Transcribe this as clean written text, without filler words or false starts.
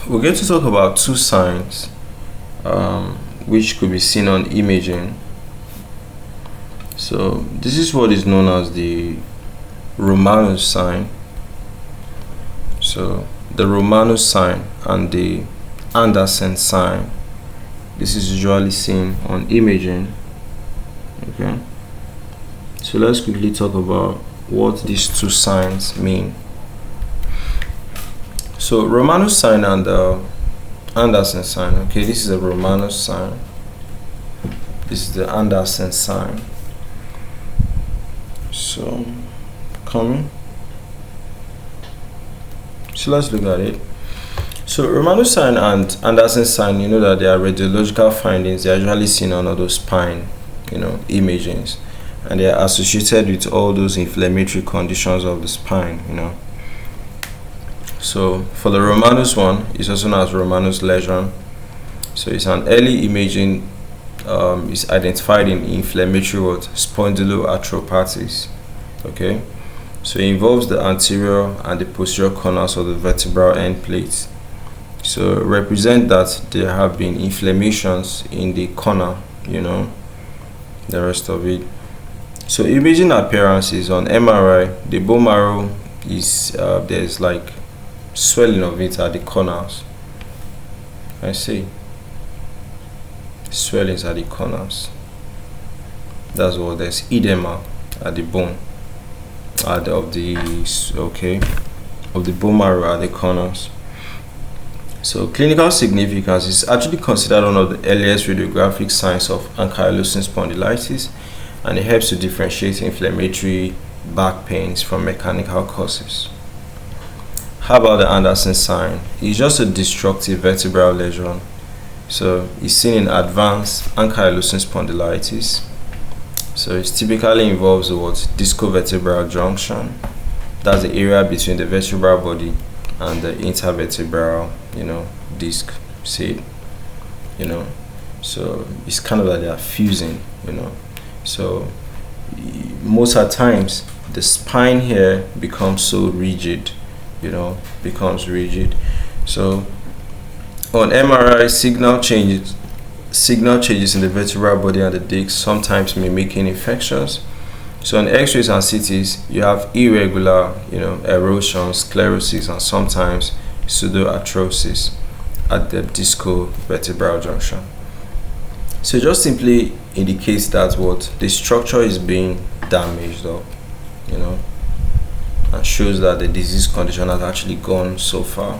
We're going to talk about two signs which could be seen on imaging. So this is what is known as the Romanus sign. So the Romanus sign and the Andersson sign. This is usually seen on imaging. Okay. So let's quickly talk about what these two signs mean. So Romanus sign and Andersson sign. Okay, this is the Romanus sign. This is the Andersson sign. So coming. So let's look at it. So Romanus sign and Andersson sign, you know that they are radiological findings. They are usually seen on all those spine, imagings, and they are associated with all those inflammatory conditions of the spine. So for the Romanus one, it's also known as Romanus lesion. So it's an early imaging. Is identified in inflammatory spondyloarthropathies. Okay, so it involves the anterior and the posterior corners of the vertebral endplates. So represent that there have been inflammations in the corner, the rest of it. So imaging appearances on MRI, the bone marrow is there's like swelling of it at the corners. I see swellings at the corners. That's what there's edema at the bone of the bone marrow at the corners. So clinical significance is actually considered one of the earliest radiographic signs of ankylosing spondylitis, and it helps to differentiate inflammatory back pains from mechanical causes. How about the Andersson sign? It's just a destructive vertebral lesion. So it's seen in advanced ankylosing spondylitis. So it typically involves what discovertebral junction. That's the area between the vertebral body and the intervertebral, disc. See it, So it's kind of like they are fusing, So most of the times the spine here becomes so rigid, becomes rigid. So on MRI, signal changes in the vertebral body and the disc, sometimes mimicking infections. So on X-rays and CTs, you have irregular, erosion, sclerosis, and sometimes pseudoarthrosis at the discovertebral junction. So it just simply indicates that the structure is being damaged up, and shows that the disease condition has actually gone so far.